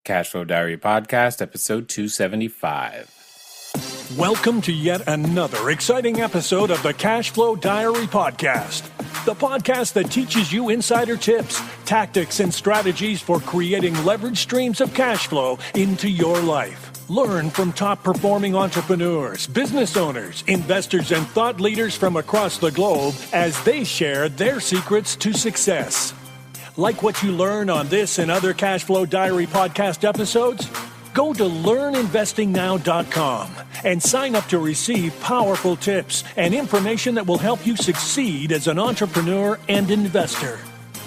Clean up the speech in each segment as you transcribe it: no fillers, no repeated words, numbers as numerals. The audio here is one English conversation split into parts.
Cashflow Diary Podcast, episode 275. Welcome to yet another exciting episode of the Cashflow Diary Podcast, the podcast that teaches you insider tips, tactics, and strategies for creating leverage streams of cash flow into your life. Learn from top-performing entrepreneurs, business owners, investors, and thought leaders from across the globe as they share their secrets to success. Like what you learn on this and other Cashflow Diary podcast episodes? Go to learninvestingnow.com and sign up to receive powerful tips and information that will help you succeed as an entrepreneur and investor.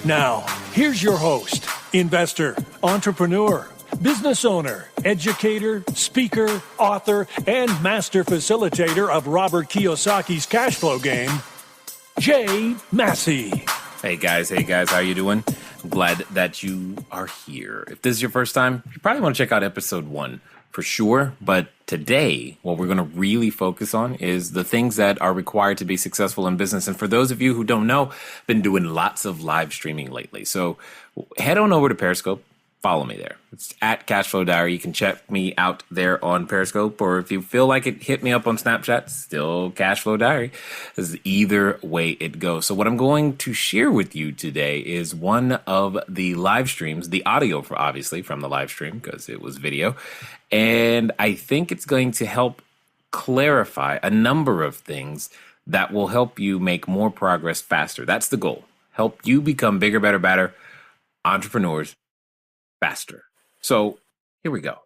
Now, here's your host, investor, entrepreneur, business owner, educator, speaker, author, and master facilitator of Robert Kiyosaki's cash flow game, Jay Massey. Hey guys, how you doing? I'm glad that you are here. If this is your first time, you probably want to check out episode 1 for sure. But today, what we're going to really focus on is the things that are required to be successful in business. And for those of you who don't know, I've been doing lots of live streaming lately. So head on over to Periscope. Follow me there. It's at Cashflow Diary. You can check me out there on Periscope, or if you feel like it, hit me up on Snapchat. Still Cashflow Diary. This is either way it goes. So what I'm going to share with you today is one of the live streams, the audio for obviously from the live stream because it was video, and I think it's going to help clarify a number of things that will help you make more progress faster. That's the goal. Help you become bigger, better, better entrepreneurs faster. So here we go.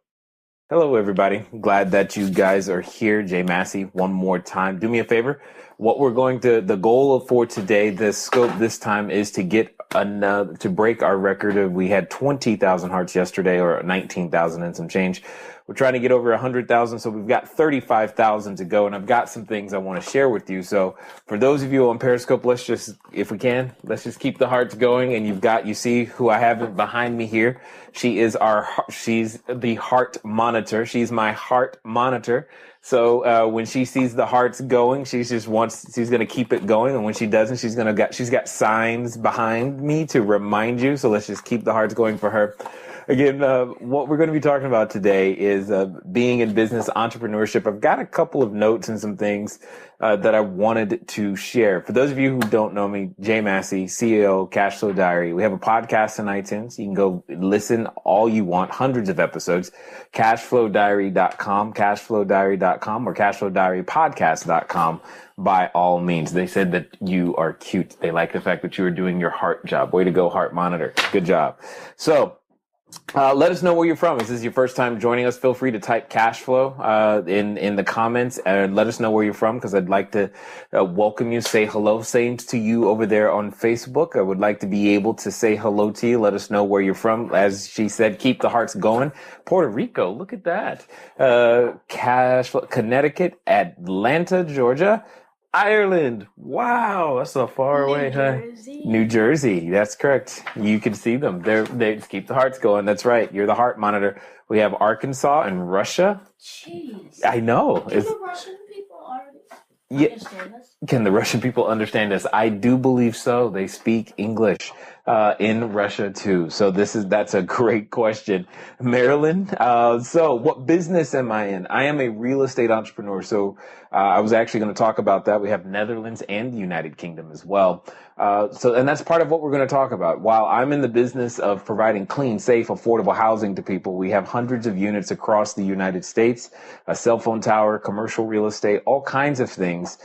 Hello, everybody. Glad that you guys are here. Jay Massey, one more time. Do me a favor. The goal for today, the scope this time is to get to break our record of, we had 20,000 hearts yesterday, or 19,000 and some change. We're trying to get over 100,000, so we've got 35,000 to go, and I've got some things I want to share with you. So for those of you on Periscope, let's just keep the hearts going. And you see who I have behind me here. She's the heart monitor. She's my heart monitor. So when she sees the hearts going, she's going to keep it going. And when she doesn't, she's got signs behind me to remind you. So let's just keep the hearts going for her. Again, what we're going to be talking about today is being in business, entrepreneurship. I've got a couple of notes and some things that I wanted to share. For those of you who don't know me, Jay Massey, CEO, Cashflow Diary. We have a podcast on iTunes. You can go listen all you want, hundreds of episodes. Cashflowdiary.com, cashflowdiary.com, or cashflowdiarypodcast.com. By all means. They said that you are cute. They like the fact that you are doing your heart job. Way to go, heart monitor. Good job. So, let us know where you're from. If this is your first time joining us, feel free to type Cashflow in the comments and let us know where you're from, because I'd like to welcome you, say hello. Same to you over there on Facebook. I would like to be able to say hello to you. Let us know where you're from. As she said, keep the hearts going. Puerto Rico, look at that. Cashflow, Connecticut, Atlanta, Georgia. Ireland. Wow, that's so far away, huh? New Jersey. That's correct. You can see them. They just keep the hearts going. That's right. You're the heart monitor. We have Arkansas and Russia. Jeez. I know. Can the Russian people already understand us? Can the Russian people understand us? I do believe so. They speak English in Russia too. So that's a great question. Maryland. So what business am I in? I am a real estate entrepreneur. So I was actually going to talk about that. We have Netherlands and the United Kingdom as well. And that's part of what we're going to talk about. While I'm in the business of providing clean, safe, affordable housing to people, we have hundreds of units across the United States, a cell phone tower, commercial real estate, all kinds of things.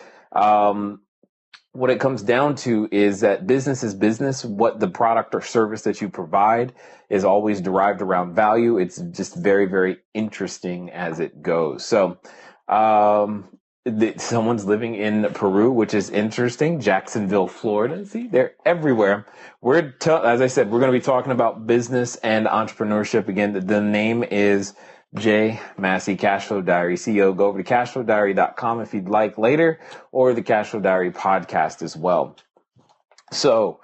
What it comes down to is that business is business. What the product or service that you provide is always derived around value. It's just very, very interesting as it goes. So, someone's living in Peru, which is interesting. Jacksonville, Florida. See, they're everywhere. As I said, we're going to be talking about business and entrepreneurship. Again, the name is Jay Massey, Cashflow Diary CEO. Go over to cashflowdiary.com if you'd like later, or the Cashflow Diary podcast as well. So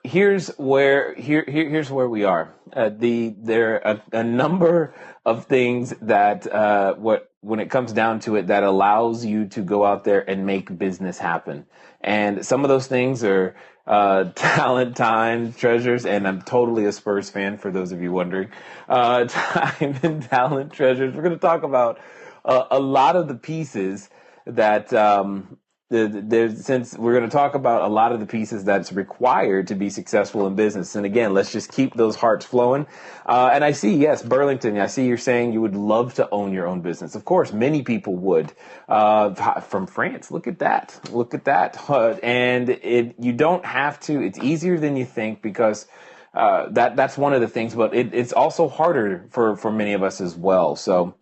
here's where we are. There are a number of things that when it comes down to it, that allows you to go out there and make business happen. And some of those things are talent, time, treasures, and I'm totally a Spurs fan for those of you wondering. Time and talent, treasures. We're going to talk about a lot of the pieces that since we're going to talk about a lot of the pieces that's required to be successful in business. And again, let's just keep those hearts flowing. And I see, yes, Burlington, I see you're saying you would love to own your own business. Of course, many people would. From France, look at that. Look at that. And you don't have to. It's easier than you think because that's one of the things, but it's also harder for many of us as well. So,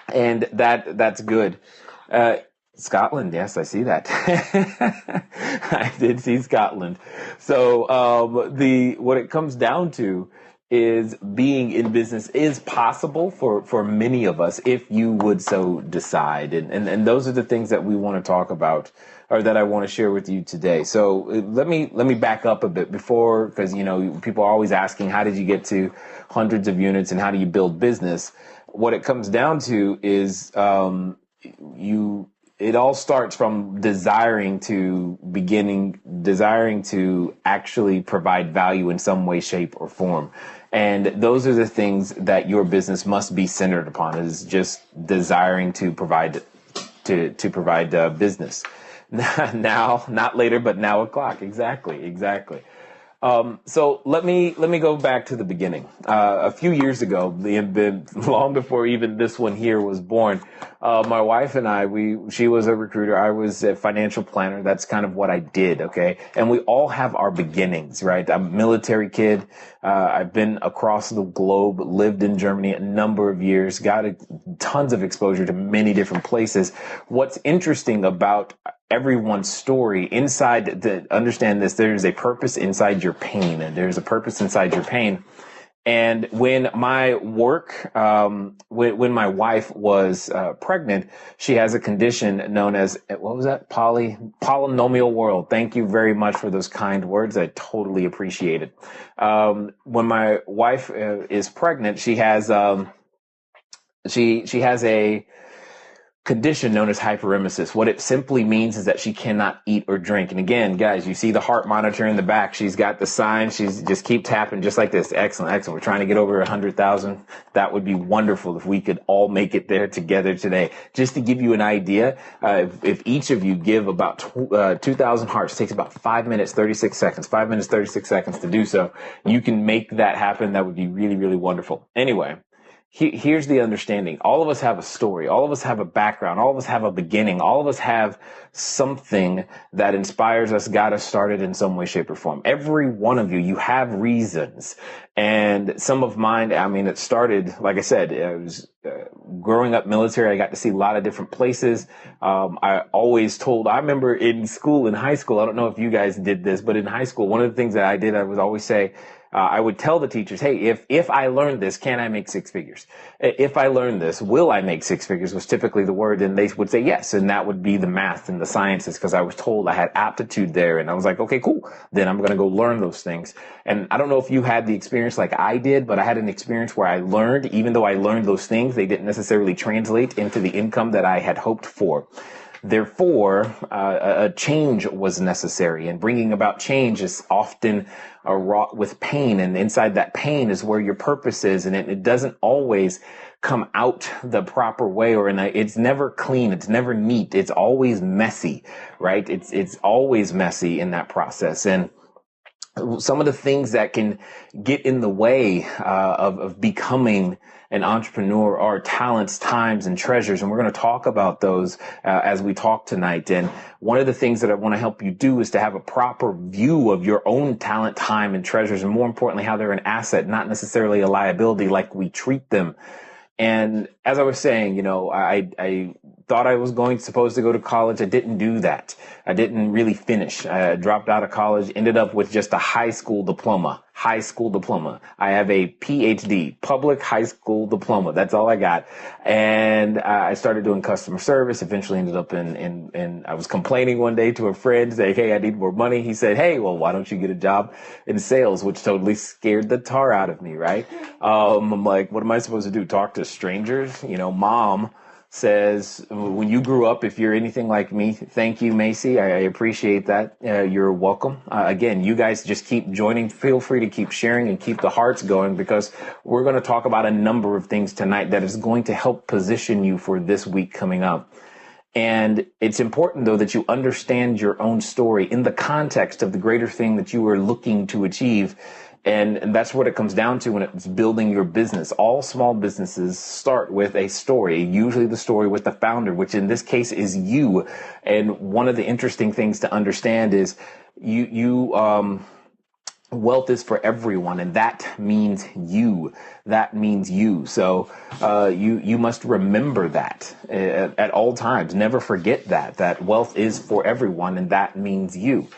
and that's good. Scotland, yes, I see that. I did see Scotland. So what it comes down to is being in business is possible for many of us if you would so decide. And those are the things that we want to talk about, or that I want to share with you today. So let me back up a bit before, because people are always asking, how did you get to hundreds of units and how do you build business? What it comes down to is it all starts from desiring to actually provide value in some way, shape, or form. And those are the things that your business must be centered upon, is just desiring to provide business. Now, not later, but now o'clock. Exactly. So let me go back to the beginning. A few years ago, long before even this one here was born, my wife and she was a recruiter. I was a financial planner. That's kind of what I did. Okay. And we all have our beginnings, right? I'm a military kid. I've been across the globe, lived in Germany a number of years, got tons of exposure to many different places. What's interesting about everyone's story understand this, there's a purpose inside your pain, and there's a purpose inside your pain. And when my wife was pregnant, she has a condition known as, what was that? Polynomial world. Thank you very much for those kind words. I totally appreciate it. When my wife is pregnant, she has a condition known as hyperemesis. What it simply means is that she cannot eat or drink. And again, guys, you see the heart monitor in the back. She's got the sign. She's just keep tapping just like this. Excellent. We're trying to get over 100,000. That would be wonderful if we could all make it there together today. Just to give you an idea, if each of you give about 2,000 hearts, it takes about 5 minutes, 36 seconds, 5 minutes, 36 seconds to do so. You can make that happen. That would be really, really wonderful. Anyway. Here's the understanding. All of us have a story. All of us have a background. All of us have a beginning. All of us have something that inspires us, got us started in some way, shape, or form. Every one of you have reasons. And some of mine, it started, like I said, I was growing up military. I got to see a lot of different places. I remember in high school, I don't know if you guys did this, but in high school, one of the things that I did, I would always say, I would tell the teachers, hey, if I learn this, can I make six figures? If I learn this, will I make six figures was typically the word. And they would say yes. And that would be the math and the sciences, because I was told I had aptitude there. And I was like, okay, cool. Then I'm going to go learn those things. And I don't know if you had the experience like I did, but I had an experience where I learned, even though I learned those things, they didn't necessarily translate into the income that I had hoped for. Therefore, a change was necessary, and bringing about change is often wrought with pain. And inside that pain is where your purpose is. And it doesn't always come out the proper way, it's never clean. It's never neat. It's always messy, right? It's always messy in that process. And some of the things that can get in the way of becoming an entrepreneur are talents, times, and treasures. And we're going to talk about those as we talk tonight. And one of the things that I want to help you do is to have a proper view of your own talent, time, and treasures, and more importantly, how they're an asset, not necessarily a liability like we treat them. And as I was saying, I thought I was supposed to go to college. I didn't do that. I didn't really finish. I dropped out of college, ended up with just a high school diploma. I have a PhD, public high school diploma. That's all I got. And I started doing customer service, eventually ended up in I was complaining one day to a friend, saying, hey, I need more money. He said, hey, well, why don't you get a job in sales, which totally scared the tar out of me, right? I'm like, what am I supposed to do? Talk to strangers? Mom says, when you grew up, if you're anything like me, thank you, Macy. I appreciate that. You're welcome. Again, you guys just keep joining. Feel free to keep sharing and keep the hearts going, because we're going to talk about a number of things tonight that is going to help position you for this week coming up. And it's important, though, that you understand your own story in the context of the greater thing that you are looking to achieve. And that's what it comes down to when it's building your business. All small businesses start with a story, usually the story with the founder, which in this case is you. And one of the interesting things to understand is wealth is for everyone, and that means you. That means you. So you must remember that at all times. Never forget that wealth is for everyone, and that means you.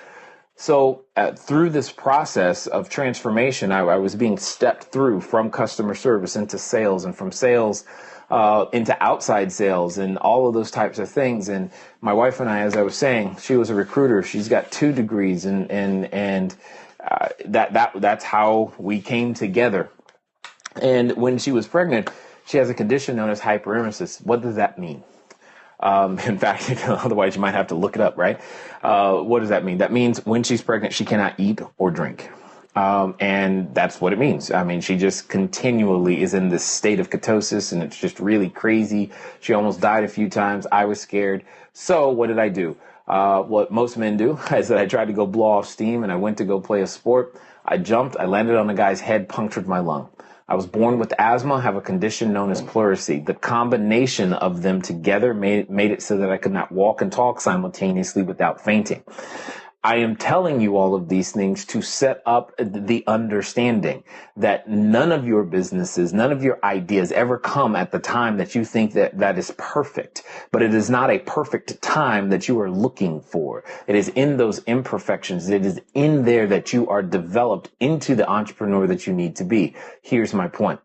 So through this process of transformation, I was being stepped through from customer service into sales, and from sales into outside sales, and all of those types of things. And my wife and I, as I was saying, she was a recruiter. She's got 2 degrees, and that's how we came together. And when she was pregnant, she has a condition known as hyperemesis. What does that mean? In fact, otherwise you might have to look it up, right? What does that mean? That means when she's pregnant, she cannot eat or drink. And that's what it means. I mean, she just continually is in this state of ketosis, and it's just really crazy. She almost died a few times. I was scared. So what did I do? What most men do is that I tried to go blow off steam, and I went to go play a sport. I jumped, I landed on a guy's head, punctured my lung. I was born with asthma, have a condition known as pleurisy. The combination of them together made it so that I could not walk and talk simultaneously without fainting. I am telling you all of these things to set up the understanding that none of your businesses, none of your ideas ever come at the time that you think that is perfect. But it is not a perfect time that you are looking for. It is in those imperfections. It is in there that you are developed into the entrepreneur that you need to be. Here's my point.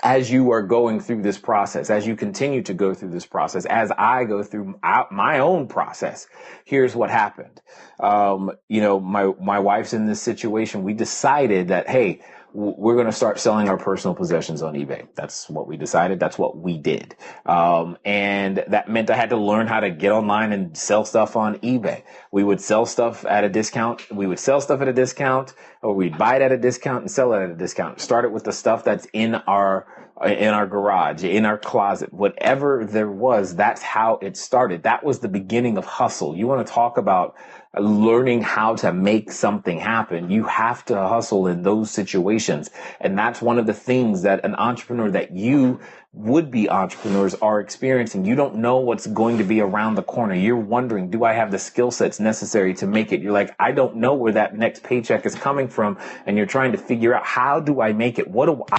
As you are going through this process, as you continue to go through this process, as I go through my own process, here's what happened. My wife's in this situation. We decided that, hey, we're going to start selling our personal possessions on eBay. That's what we decided. That's what we did. And that meant I had to learn how to get online and sell stuff on eBay. We would sell stuff at a discount. We would sell stuff at a discount, or we'd buy it at a discount and sell it at a discount. Started with the stuff that's in our garage, in our closet, whatever there was. That's how it started. That was the beginning of hustle. You want to talk about learning how to make something happen. You have to hustle in those situations. And that's one of the things that an entrepreneur, that you would-be entrepreneurs are experiencing. You don't know what's going to be around the corner. You're wondering, do I have the skill sets necessary to make it? You're like, I don't know where that next paycheck is coming from. And you're trying to figure out, how do I make it? What do I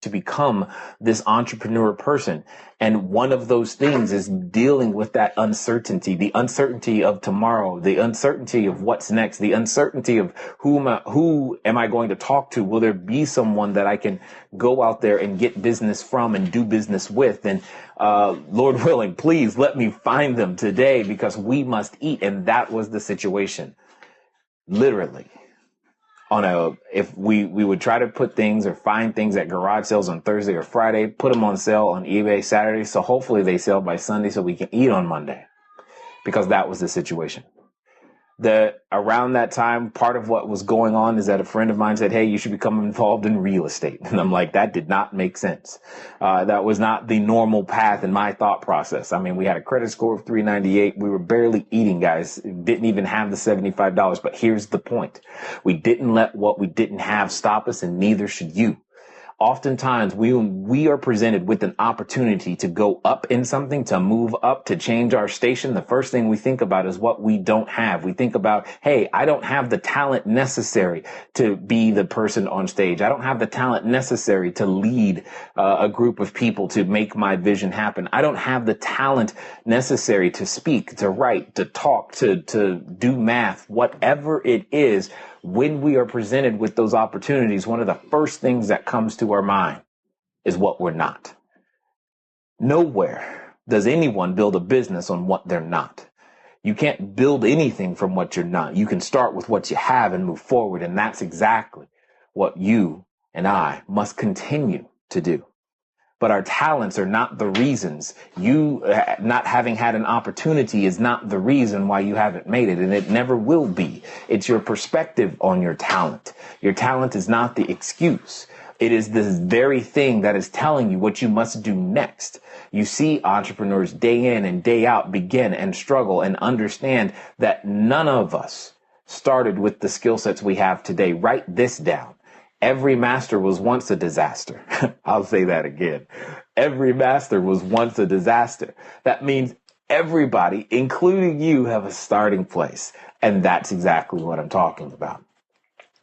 to become this entrepreneur person? And one of those things is dealing with that uncertainty, the uncertainty of tomorrow, the uncertainty of what's next, the uncertainty of who am I going to talk to? Will there be someone that I can go out there and get business from and do business with? And Lord willing, please let me find them today, because we must eat. And that was the situation. Literally. If we would try to put things or find things at garage sales on Thursday or Friday, put them on sale on eBay Saturday. So hopefully they sell by Sunday so we can eat on Monday, because that was the situation. Around that time, part of what was going on is that a friend of mine said, hey, you should become involved in real estate. And I'm like, that did not make sense. That was not the normal path in my thought process. I mean, we had a credit score of 398. We were barely eating, guys. Didn't even have the $75. But here's the point. We didn't let what we didn't have stop us, and neither should you. Oftentimes, we are presented with an opportunity to go up in something, to move up, to change our station. The first thing we think about is what we don't have. We think about, hey, I don't have the talent necessary to be the person on stage. I don't have the talent necessary to lead a group of people to make my vision happen. I don't have the talent necessary to speak, to write, to talk, to do math, whatever it is. When we are presented with those opportunities, one of the first things that comes to our mind is what we're not. Nowhere does anyone build a business on what they're not. You can't build anything from what you're not. You can start with what you have and move forward. And that's exactly what you and I must continue to do. but our talents are not the reasons. You not having had an opportunity is not the reason why you haven't made it, and it never will be. It's your perspective on your talent. Your talent is not the excuse. It is this very thing that is telling you what you must do next. You see entrepreneurs day in and day out begin and struggle and understand that none of us started with the skill sets we have today. Write this down. Every master was once a disaster. I'll say that again. Every master was once a disaster. That means everybody, including you, have a starting place. And that's exactly what I'm talking about.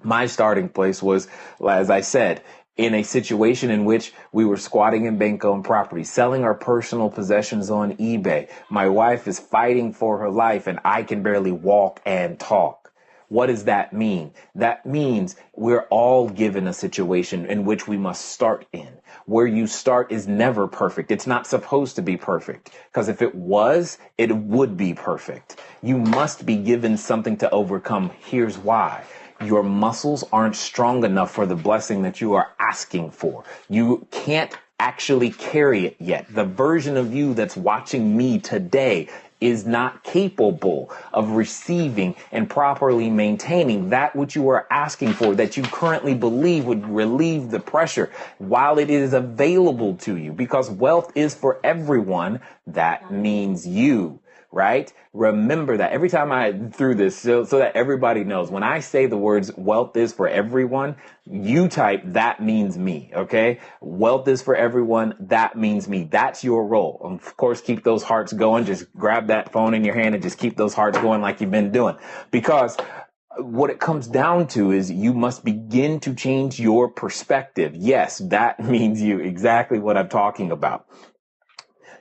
My starting place was, as I said, in a situation in which we were squatting in bank-owned property, selling our personal possessions on eBay. My wife is fighting for her life and I can barely walk and talk. What does that mean? That means we're all given a situation in which we must start in. Where you start is never perfect. It's not supposed to be perfect, because if it was, it would be perfect. You must be given something to overcome. Here's why. Your muscles aren't strong enough for the blessing that you are asking for. You can't actually carry it yet. The version of you that's watching me today is not capable of receiving and properly maintaining that which you are asking for, that you currently believe would relieve the pressure while it is available to you. Because wealth is for everyone. That means you. Right? Remember that every time I threw this, so that everybody knows, when I say the words wealth is for everyone, you type that means me. Okay? Wealth is for everyone. That means me. That's your role. Of course, keep those hearts going. Just grab that phone in your hand and just keep those hearts going like you've been doing, because what it comes down to is you must begin to change your perspective. Yes, that means you. Exactly what I'm talking about.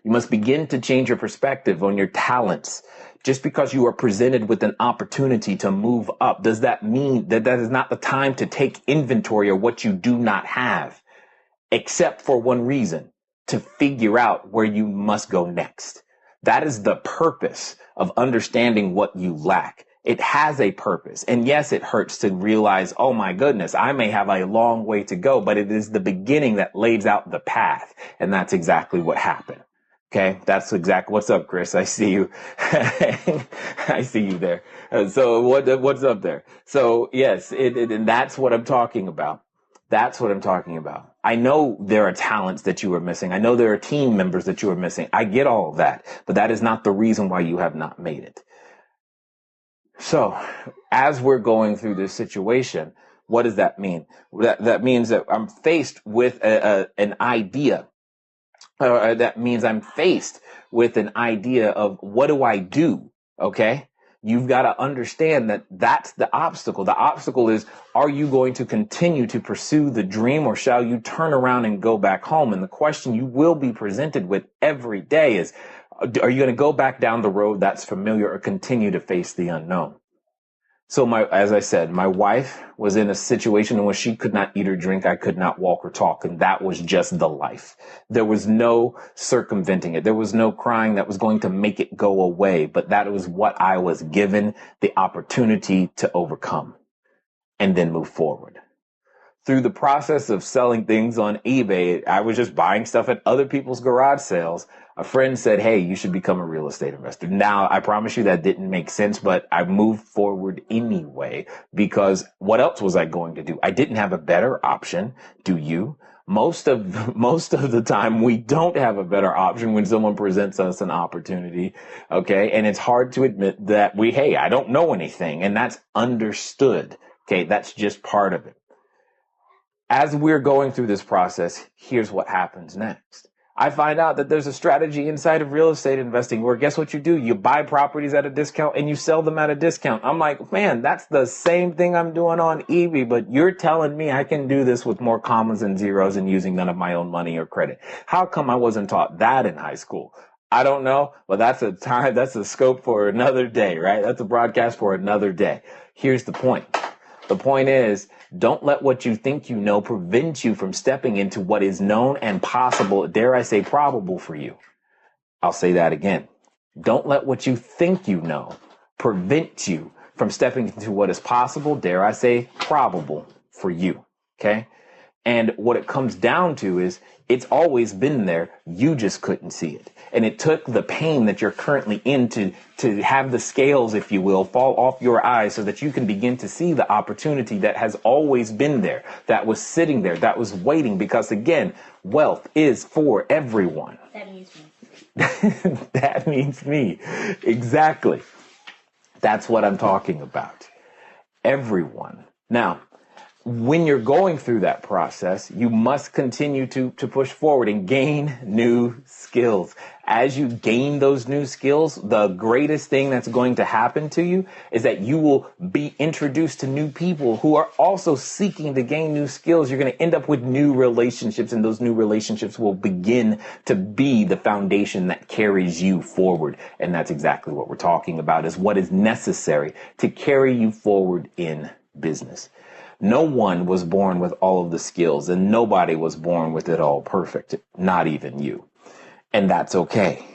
You must begin to change your perspective on your talents. Just because you are presented with an opportunity to move up, does that mean that that is not the time to take inventory of what you do not have, except for one reason: to figure out where you must go next. That is the purpose of understanding what you lack. It has a purpose. And yes, it hurts to realize, oh my goodness, I may have a long way to go, but it is the beginning that lays out the path. And that's exactly what happened. Okay, that's exactly. What's up, Chris? I see you. I see you there. So what's up there? So yes, and that's what I'm talking about. That's what I'm talking about. I know there are talents that you are missing. I know there are team members that you are missing. I get all of that, but that is not the reason why you have not made it. So as we're going through this situation, what does that mean? That means that I'm faced with an idea. That means I'm faced with an idea of what do I do? Okay. You've got to understand that that's the obstacle. The obstacle is, are you going to continue to pursue the dream, or shall you turn around and go back home? And the question you will be presented with every day is, are you going to go back down the road that's familiar, or continue to face the unknown? So as I said, my wife was in a situation in which she could not eat or drink. I could not walk or talk. And that was just the life. There was no circumventing it. There was no crying that was going to make it go away. But that was what I was given the opportunity to overcome and then move forward. Through the process of selling things on eBay, I was just buying stuff at other people's garage sales. A friend said, hey, you should become a real estate investor. Now, I promise you that didn't make sense, but I moved forward anyway, because what else was I going to do? I didn't have a better option. Do you? Most of the time, we don't have a better option when someone presents us an opportunity. Okay. And it's hard to admit that hey, I don't know anything. And that's understood. Okay. That's just part of it. As we're going through this process, here's what happens next. I find out that there's a strategy inside of real estate investing where, guess what you do? You buy properties at a discount and you sell them at a discount. I'm like, man, that's the same thing I'm doing on eBay, but you're telling me I can do this with more commas and zeros and using none of my own money or credit. How come I wasn't taught that in high school? I don't know, but that's a scope for another day, right? That's a broadcast for another day. Here's the point. The point is, don't let what you think you know prevent you from stepping into what is known and possible, dare I say probable for you. I'll say that again. Don't let what you think you know prevent you from stepping into what is possible, dare I say probable for you. Okay? And what it comes down to is it's always been there. You just couldn't see it. And it took the pain that you're currently in to have the scales, if you will, fall off your eyes so that you can begin to see the opportunity that has always been there, that was sitting there, that was waiting. Because again, wealth is for everyone. That means me. That means me. Exactly. That's what I'm talking about. Everyone. Now, when you're going through that process, you must continue to push forward and gain new skills. As you gain those new skills, the greatest thing that's going to happen to you is that you will be introduced to new people who are also seeking to gain new skills. You're going to end up with new relationships, and those new relationships will begin to be the foundation that carries you forward. And that's exactly what we're talking about, is what is necessary to carry you forward in business. No one was born with all of the skills, and nobody was born with it all perfect, not even you. And that's okay.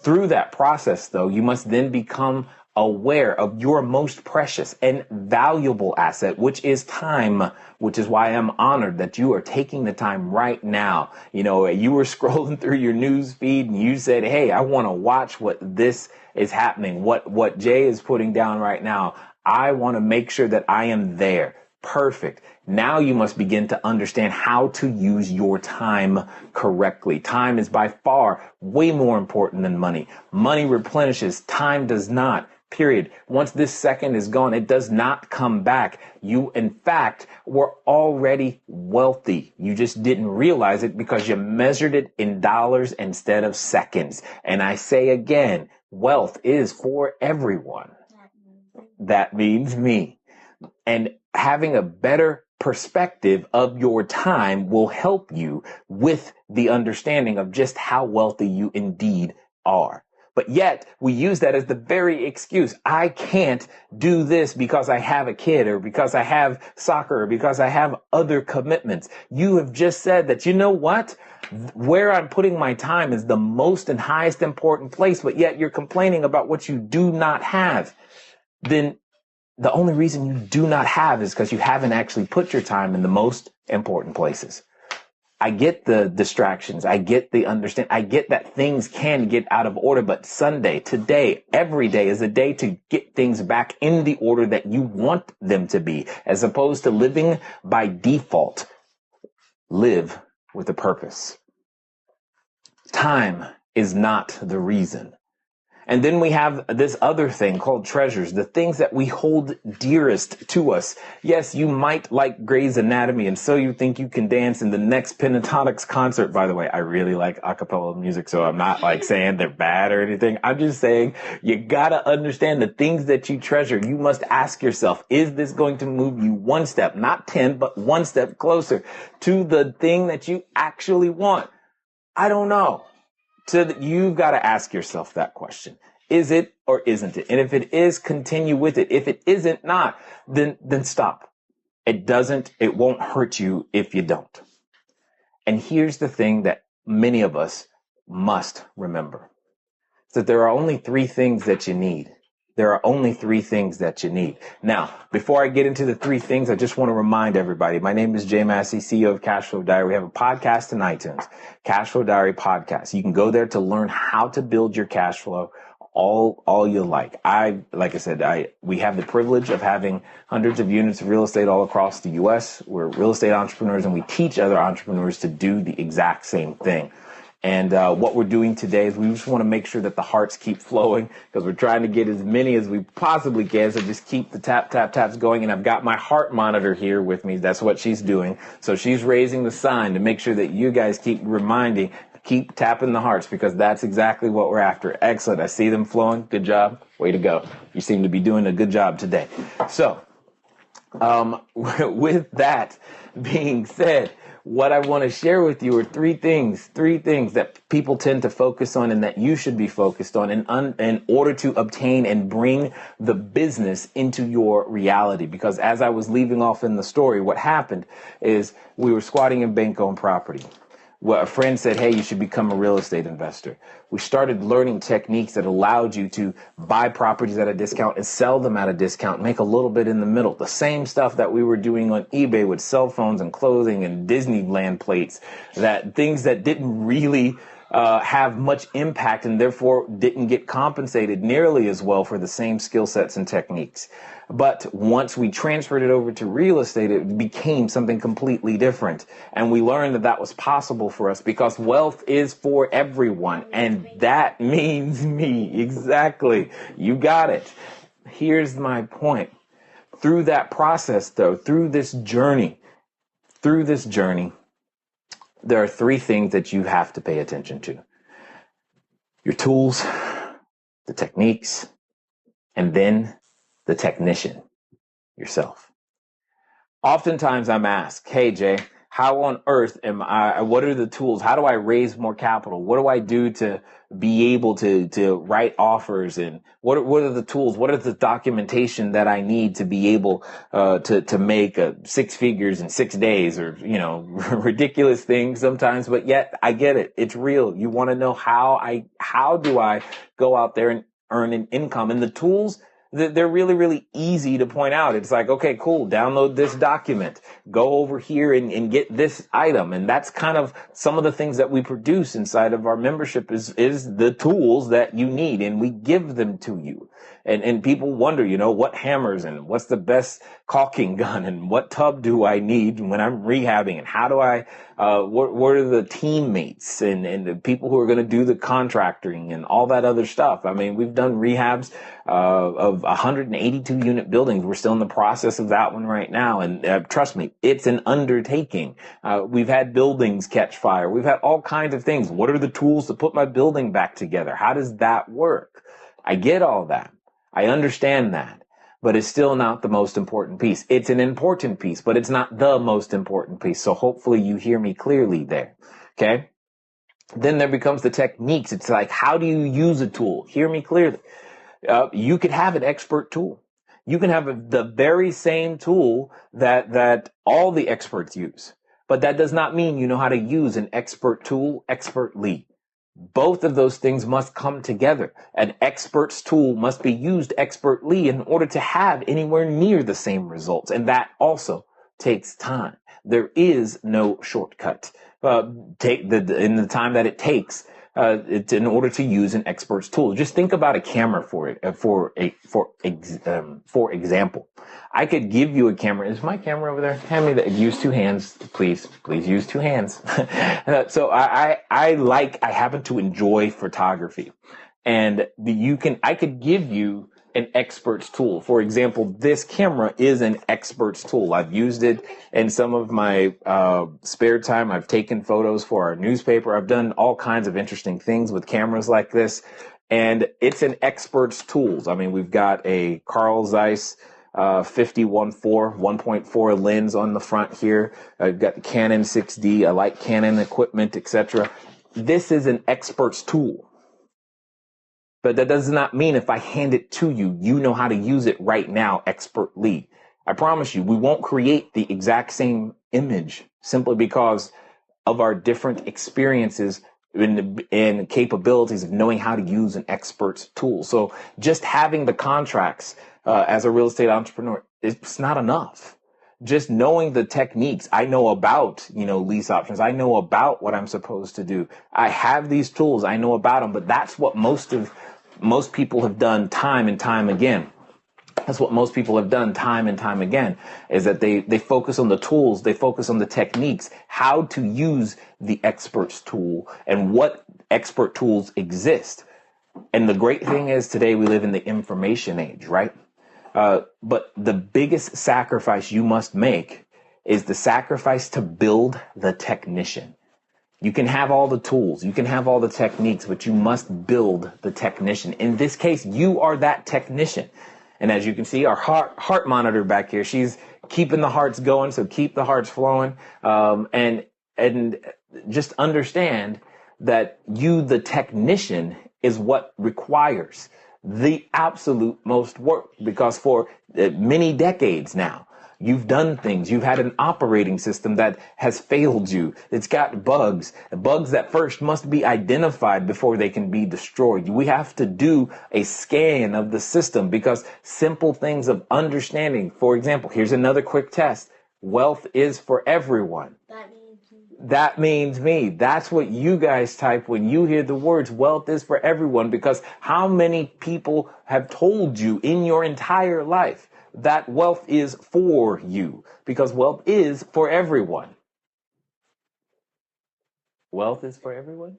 Through that process, though, you must then become aware of your most precious and valuable asset, which is time, which is why I'm honored that you are taking the time right now. You know, you were scrolling through your news feed and you said, hey, I want to watch what this is happening, what Jay is putting down right now. I want to make sure that I am there. Perfect. Now you must begin to understand how to use your time correctly. Time is by far way more important than money. Money replenishes. Time does not. Period. Once this second is gone, it does not come back. You, in fact, were already wealthy. You just didn't realize it because you measured it in dollars instead of seconds. And I say again, wealth is for everyone. That means me. And having a better perspective of your time will help you with the understanding of just how wealthy you indeed are. But yet we use that as the very excuse. I can't do this because I have a kid, or because I have soccer, or because I have other commitments. You have just said that, you know what? Where I'm putting my time is the most and highest important place, but yet you're complaining about what you do not have. Then the only reason you do not have is because you haven't actually put your time in the most important places. I get the distractions. I get the understand. I get that things can get out of order, but Sunday, today, every day is a day to get things back in the order that you want them to be, as opposed to living by default. Live with a purpose. Time is not the reason. And then we have this other thing called treasures, the things that we hold dearest to us. Yes, you might like Grey's Anatomy, and so you think you can dance in the next Pentatonics concert. By the way, I really like a cappella music, so I'm not like saying they're bad or anything. I'm just saying you gotta understand the things that you treasure. You must ask yourself, is this going to move you one step, not 10, but one step closer to the thing that you actually want? I don't know. You've got to ask yourself that question. Is it or isn't it? And if it is, continue with it. If it isn't not, then stop. It won't hurt you if you don't. And here's the thing that many of us must remember. It's that there are only three things that you need. There are only three things that you need. Now, before I get into the three things, I just want to remind everybody, my name is Jay Massey, CEO of Cashflow Diary. We have a podcast in iTunes, Cashflow Diary Podcast. You can go there to learn how to build your cash flow all you like. Like I said, we have the privilege of having hundreds of units of real estate all across the U.S. We're real estate entrepreneurs, and we teach other entrepreneurs to do the exact same thing. And what we're doing today is we just want to make sure that the hearts keep flowing, because we're trying to get as many as we possibly can. So just keep the taps going. And I've got my heart monitor here with me. That's what she's doing. So she's raising the sign to make sure that you guys keep tapping the hearts, because that's exactly what we're after. Excellent. I see them flowing. Good job. Way to go. You seem to be doing a good job today. So with that being said, what I want to share with you are three things that people tend to focus on and that you should be focused on in order to obtain and bring the business into your reality. Because as I was leaving off in the story, what happened is we were squatting in bank-owned property. Well, a friend said, hey, you should become a real estate investor. We started learning techniques that allowed you to buy properties at a discount and sell them at a discount, make a little bit in the middle. The same stuff that we were doing on eBay with cell phones and clothing and Disneyland plates, that things that didn't really have much impact and therefore didn't get compensated nearly as well for the same skill sets and techniques. But once we transferred it over to real estate, it became something completely different. And we learned that that was possible for us because wealth is for everyone. And that means me. Exactly. You got it. Here's my point. Through that process, though, through this journey, there are three things that you have to pay attention to: your tools, the techniques, and then the technician, yourself. Oftentimes I'm asked, hey, Jay, how on earth what are the tools? How do I raise more capital? What do I do to be able to write offers? And what are the tools? What are the documentation that I need to be able to make 6 figures in 6 days, or, ridiculous things sometimes, but yet I get it. It's real. You want to know how do I go out there and earn an income? And the tools, they're really, really easy to point out. It's like, okay, cool, download this document, go over here and get this item. And that's kind of some of the things that we produce inside of our membership is the tools that you need, and we give them to you. And people wonder, what hammers and what's the best caulking gun and what tub do I need when I'm rehabbing, and how do I, what are the teammates and the people who are going to do the contracting and all that other stuff. I mean, we've done rehabs of 182 unit buildings. We're still in the process of that one right now. And trust me, it's an undertaking. We've had buildings catch fire. We've had all kinds of things. What are the tools to put my building back together? How does that work? I get all that. I understand that, but it's still not the most important piece. It's an important piece, but it's not the most important piece. So hopefully you hear me clearly there. Okay. Then there becomes the techniques. It's like, how do you use a tool? Hear me clearly. You could have an expert tool. You can have the very same tool that all the experts use, but that does not mean you know how to use an expert tool expertly. Both of those things must come together. An expert's tool must be used expertly in order to have anywhere near the same results. And that also takes time. There is no shortcut. In the time that it takes, it's in order to use an expert's tool. Just think about a camera for example. I could give you a camera. Is my camera over there? Hand me that. Use 2 hands, please. Please use 2 hands. So I happen to enjoy photography, and I could give you an expert's tool. For example, this camera is an expert's tool. I've used it in some of my spare time. I've taken photos for our newspaper. I've done all kinds of interesting things with cameras like this, and it's an expert's tools. I mean, we've got a Carl Zeiss 1.4 lens on the front here. I've got the Canon 6D. I like Canon equipment, etc. This is an expert's tool. But that does not mean if I hand it to you, you know how to use it right now expertly. I promise you, we won't create the exact same image simply because of our different experiences and capabilities of knowing how to use an expert's tool. So just having the contracts as a real estate entrepreneur, it's not enough. Just knowing the techniques, I know about, lease options. I know about what I'm supposed to do. I have these tools. I know about them, but that's what most people have done time and time again. That's what most people have done time and time again, is that they focus on the tools, they focus on the techniques, how to use the expert's tool and what expert tools exist. And the great thing is today we live in the information age, right? But the biggest sacrifice you must make is the sacrifice to build the technician. You can have all the tools, you can have all the techniques, but you must build the technician. In this case, you are that technician. And as you can see, our heart monitor back here, she's keeping the hearts going, so keep the hearts flowing. And just understand that you, the technician, is what requires the absolute most work, because for many decades now, You've done things. You've had an operating system that has failed you. It's got bugs that first must be identified before they can be destroyed. We have to do a scan of the system because simple things of understanding. For example, here's another quick test. Wealth is for everyone. That means me. That's what you guys type when you hear the words wealth is for everyone, because how many people have told you in your entire life that wealth is for you? Because wealth is for everyone. Wealth is for everyone?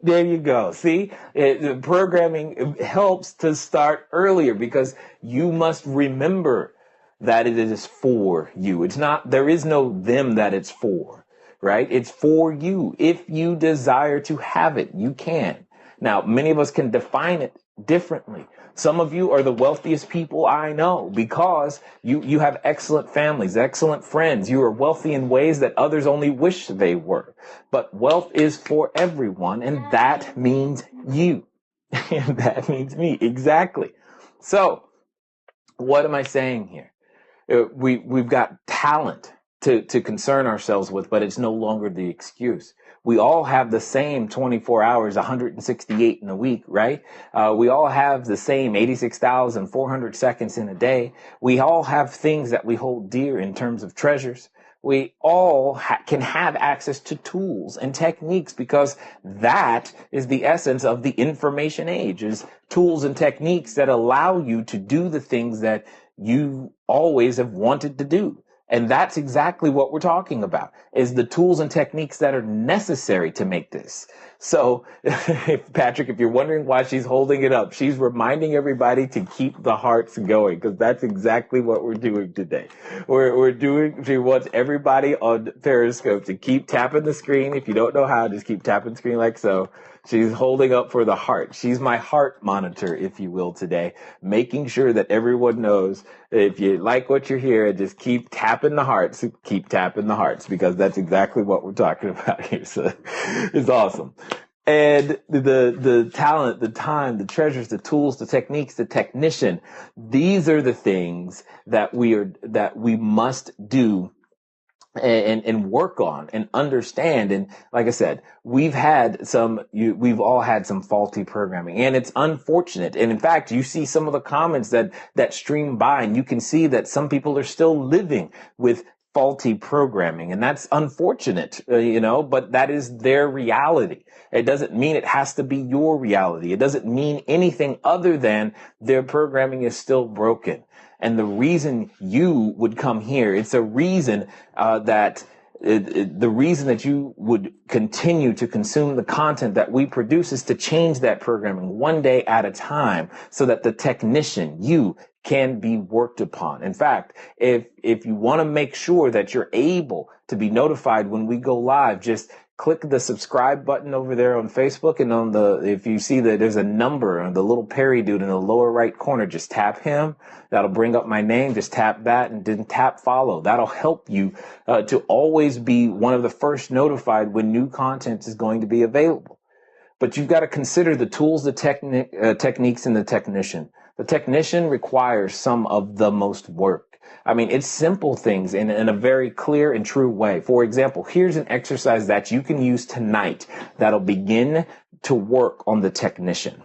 There you go. See, the programming helps to start earlier because you must remember that it is for you. It's not, there is no them that it's for. Right? It's for you. If you desire to have it, you can. Now, many of us can define it differently. Some of you are the wealthiest people I know because you have excellent families, excellent friends. You are wealthy in ways that others only wish they were. But wealth is for everyone, and that means you. And that means me. Exactly. So, what am I saying here? We've got talent to concern ourselves with, but it's no longer the excuse. We all have the same 24 hours, 168 in a week, right? We all have the same 86,400 seconds in a day. We all have things that we hold dear in terms of treasures. We all can have access to tools and techniques because that is the essence of the information age, is tools and techniques that allow you to do the things that you always have wanted to do. And that's exactly what we're talking about, is the tools and techniques that are necessary to make this. So, Patrick, if you're wondering why she's holding it up, she's reminding everybody to keep the hearts going, because that's exactly what we're doing today. She wants everybody on Periscope to keep tapping the screen. If you don't know how, just keep tapping the screen like so. She's holding up for the heart. She's my heart monitor, if you will, today, making sure that everyone knows if you like what you hear, just keep tapping the hearts, because that's exactly what we're talking about here. So it's awesome. And the talent, the time, the treasures, the tools, the techniques, the technician, these are the things that we must do and work on and understand. And like I said, we've all had some faulty programming, and it's unfortunate. And in fact, you see some of the comments that stream by, and you can see that some people are still living with faulty programming, and that's unfortunate, but that is their reality. It doesn't mean it has to be your reality. It doesn't mean anything other than their programming is still broken. And the reason you would come here, it's a reason the reason that you would continue to consume the content that we produce is to change that programming one day at a time, so that the technician, you, can be worked upon. In fact, if you want to make sure that you're able to be notified when we go live, just click the subscribe button over there on Facebook, and if you see that there's a number on the little Perry dude in the lower right corner, just tap him. That'll bring up my name. Just tap that and then tap follow. That'll help you to always be one of the first notified when new content is going to be available. But you've got to consider the tools, the techniques, and the technician. The technician requires some of the most work. I mean, it's simple things in a very clear and true way. For example, here's an exercise that you can use tonight that'll begin to work on the technician.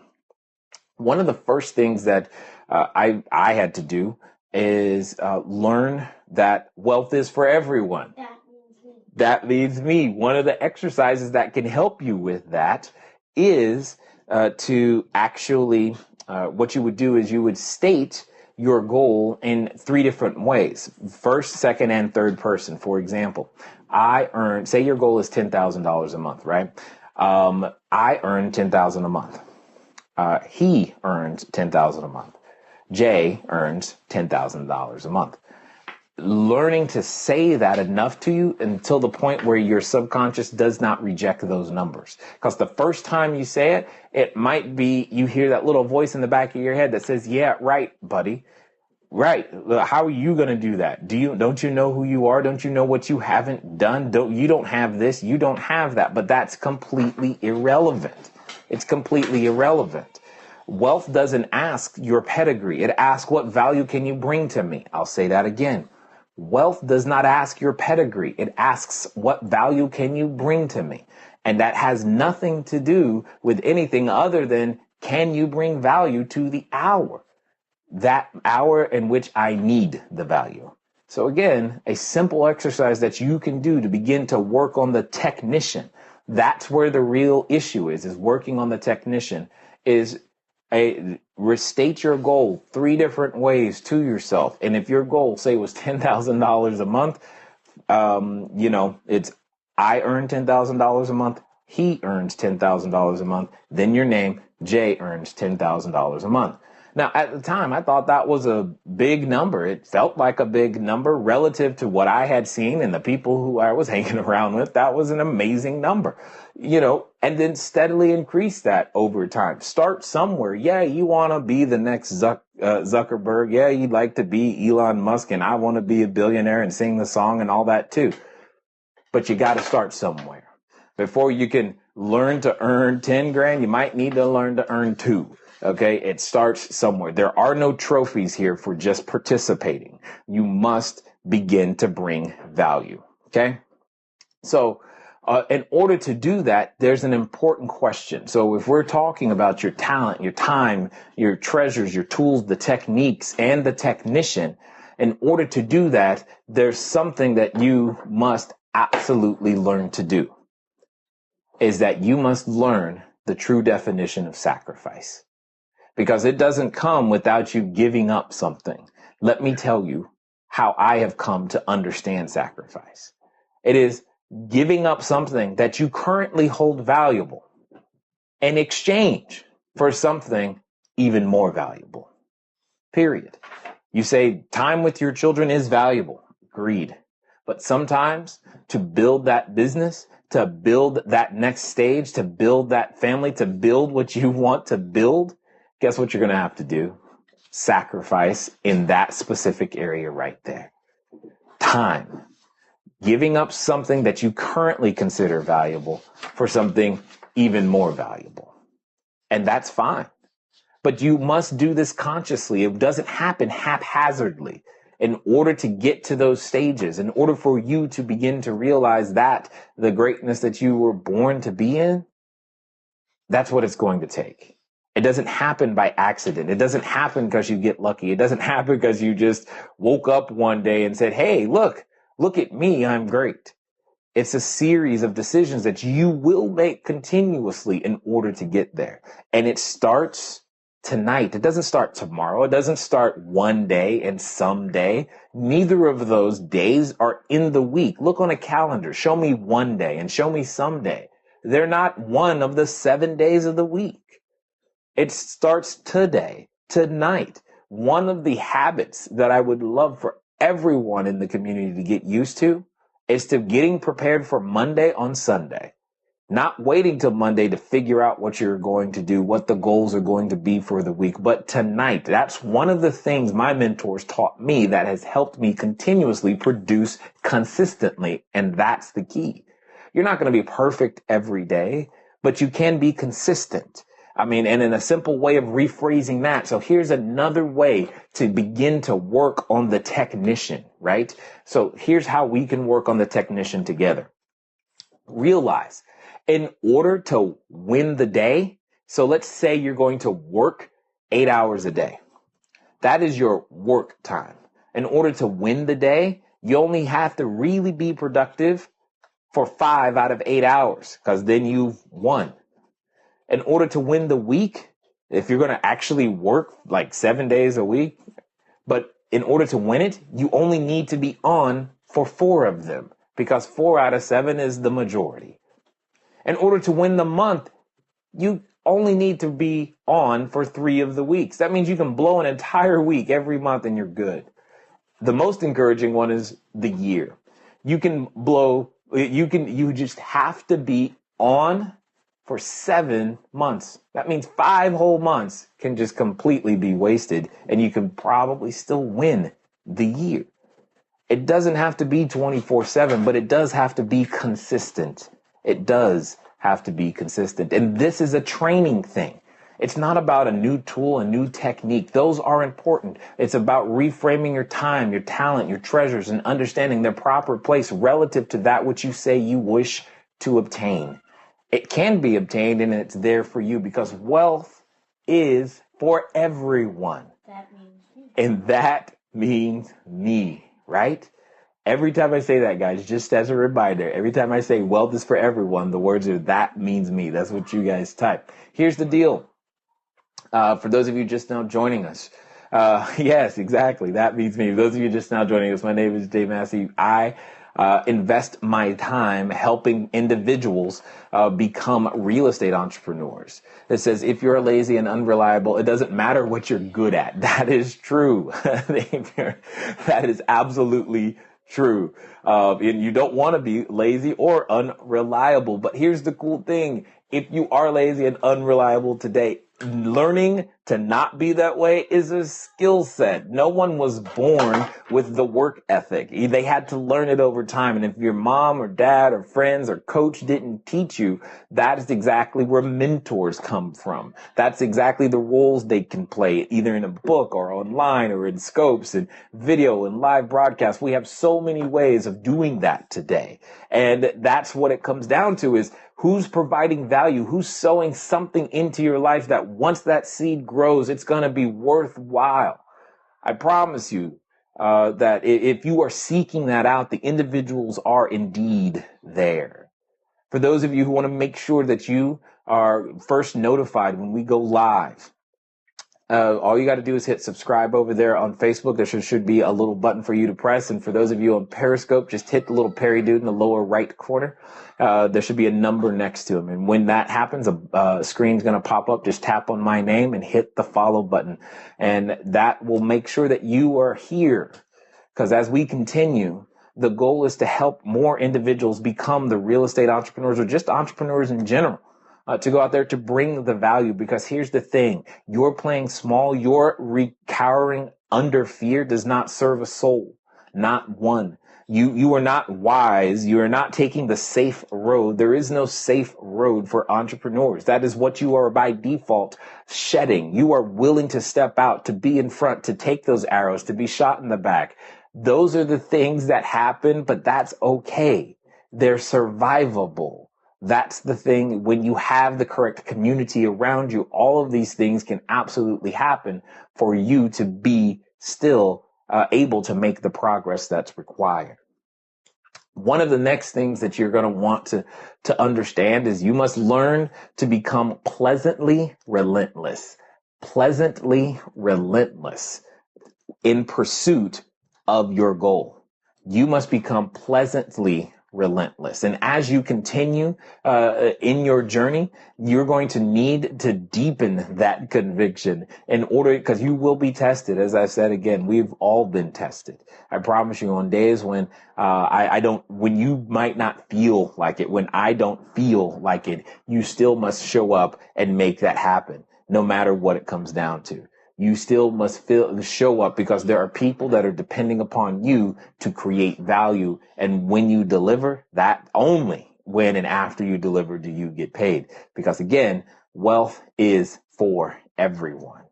One of the first things that I had to do is learn that wealth is for everyone. That means me. One of the exercises that can help you with that is to actually, what you would do is you would state your goal in 3 different ways. First, second, and third person. For example, say your goal is $10,000 a month, right? I earn $10,000 a month. He earns $10,000 a month. Jay earns $10,000 a month. Learning to say that enough to you until the point where your subconscious does not reject those numbers. Because the first time you say it, it might be you hear that little voice in the back of your head that says, yeah, right, buddy. Right. How are you going to do that? Don't you know who you are? Don't you know what you haven't done? You don't have this. You don't have that. But that's completely irrelevant. It's completely irrelevant. Wealth doesn't ask your pedigree. It asks, what value can you bring to me? I'll say that again. Wealth does not ask your pedigree. It asks, what value can you bring to me? And that has nothing to do with anything other than, can you bring value to the hour? That hour in which I need the value. So again, a simple exercise that you can do to begin to work on the technician. That's where the real issue is working on the technician, is restate your goal 3 different ways to yourself. And if your goal, say, was $10,000 a month, it's I earn $10,000 a month, he earns $10,000 a month, then your name, Jay, earns $10,000 a month. Now, at the time, I thought that was a big number. It felt like a big number relative to what I had seen and the people who I was hanging around with. That was an amazing number, and then steadily increase that over time. Start somewhere. Yeah, you want to be the next Zuckerberg. Yeah, you'd like to be Elon Musk, and I want to be a billionaire and sing the song and all that too. But you got to start somewhere. Before you can learn to earn 10 grand, you might need to learn to earn 2. Okay, it starts somewhere. There are no trophies here for just participating. You must begin to bring value. Okay, so in order to do that, there's an important question. So if we're talking about your talent, your time, your treasures, your tools, the techniques, and the technician, in order to do that, there's something that you must absolutely learn to do, is that you must learn the true definition of sacrifice. Because it doesn't come without you giving up something. Let me tell you how I have come to understand sacrifice. It is giving up something that you currently hold valuable in exchange for something even more valuable. Period. You say time with your children is valuable. Agreed. But sometimes to build that business, to build that next stage, to build that family, to build what you want to build, guess what you're going to have to do? Sacrifice in that specific area right there. Time. Giving up something that you currently consider valuable for something even more valuable. And that's fine. But you must do this consciously. It doesn't happen haphazardly. In order to get to those stages, in order for you to begin to realize that the greatness that you were born to be in, that's what it's going to take. It doesn't happen by accident. It doesn't happen because you get lucky. It doesn't happen because you just woke up one day and said, hey, look at me, I'm great. It's a series of decisions that you will make continuously in order to get there. And it starts tonight. It doesn't start tomorrow. It doesn't start one day and someday. Neither of those days are in the week. Look on a calendar. Show me one day and show me someday. They're not one of the 7 days of the week. It starts today, tonight. One of the habits that I would love for everyone in the community to get used to is to getting prepared for Monday on Sunday. Not waiting till Monday to figure out what you're going to do, what the goals are going to be for the week, but tonight. That's one of the things my mentors taught me that has helped me continuously produce consistently, and that's the key. You're not going to be perfect every day, but you can be consistent. And in a simple way of rephrasing that. So here's another way to begin to work on the technician, right? So here's how we can work on the technician together. Realize, in order to win the day, so let's say you're going to work 8 hours a day. That is your work time. In order to win the day, you only have to really be productive for 5 out of 8 hours, because then you've won. In order to win the week, if you're going to actually work like 7 days a week, but in order to win it, you only need to be on for 4 of them, because 4 out of 7 is the majority. In order to win the month, you only need to be on for 3 of the weeks. That means you can blow an entire week every month and you're good. The most encouraging one is the year. You just have to be on for 7 months. That means 5 whole months can just completely be wasted, and you can probably still win the year. It doesn't have to be 24/7, but it does have to be consistent. It does have to be consistent. And this is a training thing. It's not about a new tool, a new technique. Those are important. It's about reframing your time, your talent, your treasures, and understanding their proper place relative to that which you say you wish to obtain. It can be obtained and it's there for you because wealth is for everyone. That means me. And that means me, right? Every time I say that, guys, just as a reminder, every time I say wealth is for everyone, the words are that means me. That's what you guys type. Here's the deal. For those of you just now joining us, yes, exactly. That means me. For those of you just now joining us, my name is Jay Massey. I invest my time helping individuals become real estate entrepreneurs. It says, if you're lazy and unreliable, it doesn't matter what you're good at. That is true. That is absolutely true. And you don't want to be lazy or unreliable. But here's the cool thing. If you are lazy and unreliable today, learning to not be that way is a skill set. No one was born with the work ethic. They had to learn it over time. And if your mom or dad or friends or coach didn't teach you, that is exactly where mentors come from. That's exactly the roles they can play, either in a book or online or in scopes and video and live broadcasts. We have so many ways of doing that today. And that's what it comes down to, is who's providing value, who's sowing something into your life that once that seed grows, it's going to be worthwhile. I promise you that if you are seeking that out, the individuals are indeed there. For those of you who want to make sure that you are first notified when we go live, all you got to do is hit subscribe over there on Facebook. There should be a little button for you to press. And for those of you on Periscope, just hit the little Perry dude in the lower right corner. There should be a number next to him. And when that happens, a screen's going to pop up. Just tap on my name and hit the follow button. And that will make sure that you are here. Because as we continue, the goal is to help more individuals become the real estate entrepreneurs, or just entrepreneurs in general. To go out there to bring the value, because here's the thing. You're playing small. Your cowering under fear does not serve a soul, not one. You are not wise. You are not taking the safe road. There is no safe road for entrepreneurs. That is what you are by default shedding. You are willing to step out, to be in front, to take those arrows, to be shot in the back. Those are the things that happen, but that's okay. They're survivable. That's the thing. When you have the correct community around you, all of these things can absolutely happen for you to be still able to make the progress that's required. One of the next things that you're going to want to understand is you must learn to become pleasantly relentless. Pleasantly relentless in pursuit of your goal. You must become pleasantly relentless. And as you continue in your journey, you're going to need to deepen that conviction in order, because you will be tested. As I said again, we've all been tested. I promise you, on days when when you might not feel like it, when I don't feel like it, you still must show up and make that happen, no matter what it comes down to. You still must show up, because there are people that are depending upon you to create value. And when you deliver, that only when and after you deliver do you get paid. Because again, wealth is for everyone.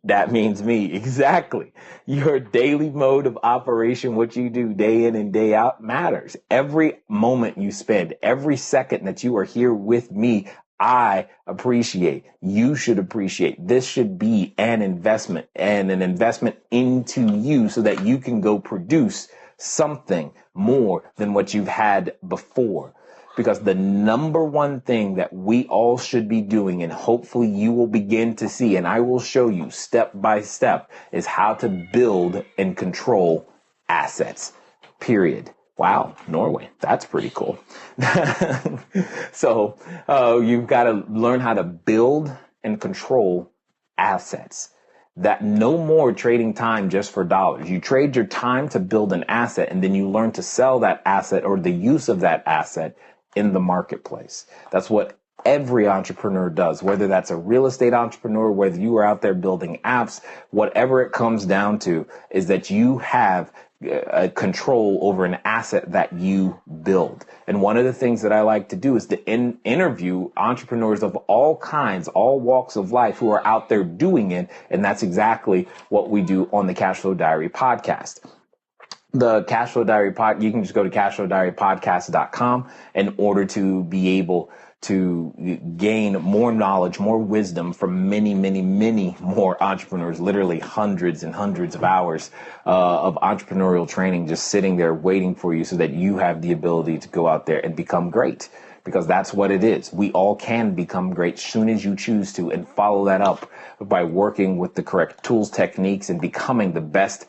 That means me. Exactly. Your daily mode of operation, what you do day in and day out, matters. Every moment you spend, every second that you are here with me, I appreciate. You should appreciate. This should be an investment, and an investment into you, so that you can go produce something more than what you've had before. Because the number one thing that we all should be doing, and hopefully you will begin to see, and I will show you step by step, is how to build and control assets. Period. Wow, Norway. That's pretty cool. So you've got to learn how to build and control assets. That no more trading time just for dollars. You trade your time to build an asset, and then you learn to sell that asset, or the use of that asset, in the marketplace. That's what every entrepreneur does, whether that's a real estate entrepreneur, whether you are out there building apps, whatever it comes down to is that you have control over an asset that you build. And one of the things that I like to do is to interview entrepreneurs of all kinds, all walks of life who are out there doing it. And that's exactly what we do on the Cashflow Diary podcast. The Cashflow Diary you can just go to cashflowdiarypodcast.com in order to be able to gain more knowledge, more wisdom from many, many, many more entrepreneurs, literally hundreds and hundreds of hours of entrepreneurial training just sitting there waiting for you so that you have the ability to go out there and become great. Because that's what it is. We all can become great as soon as you choose to, and follow that up by working with the correct tools, techniques, and becoming the best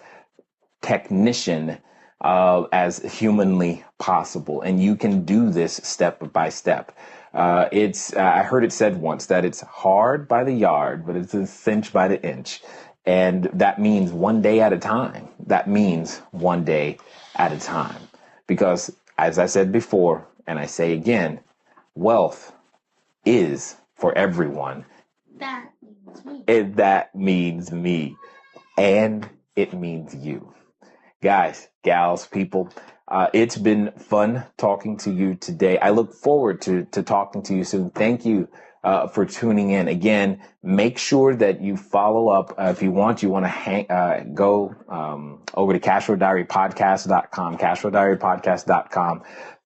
technician as humanly possible. And you can do this step by step. I heard it said once that it's hard by the yard, but it's a cinch by the inch. And that means one day at a time. That means one day at a time. Because as I said before, and I say again, wealth is for everyone. That means me. And that means me. And it means you. Guys, gals, people, it's been fun talking to you today. I look forward to talking to you soon. Thank you for tuning in. Again, make sure that you follow up. If you want to go over to cashflowdiarypodcast.com, cashflowdiarypodcast.com.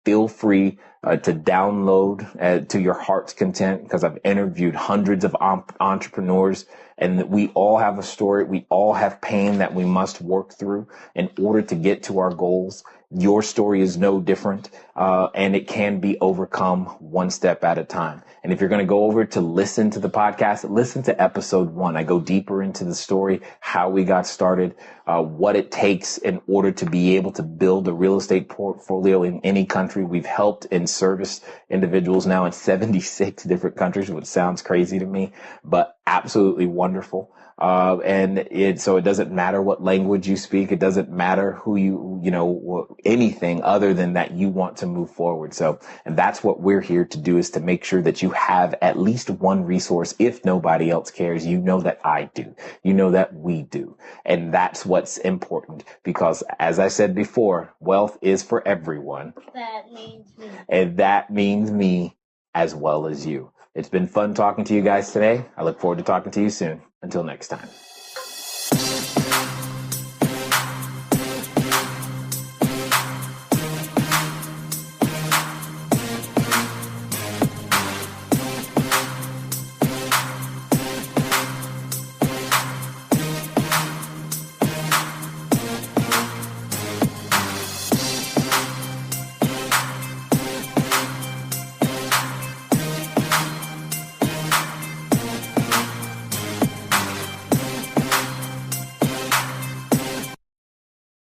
Feel free to download to your heart's content, because I've interviewed hundreds of entrepreneurs, and we all have a story. We all have pain that we must work through in order to get to our goals. Your story is no different, and it can be overcome one step at a time. And if you're going to go over to listen to the podcast, listen to episode 1. I go deeper into the story, how we got started, what it takes in order to be able to build a real estate portfolio in any country. We've helped and serviced individuals now in 76 different countries, which sounds crazy to me, but absolutely wonderful. So it doesn't matter what language you speak. It doesn't matter who anything other than that you want to move forward. So, and that's what we're here to do, is to make sure that you have at least one resource. If nobody else cares, you know that I do, you know that we do. And that's what's important, because as I said before, wealth is for everyone. That means me. And that means me as well as you. It's been fun talking to you guys today. I look forward to talking to you soon. Until next time.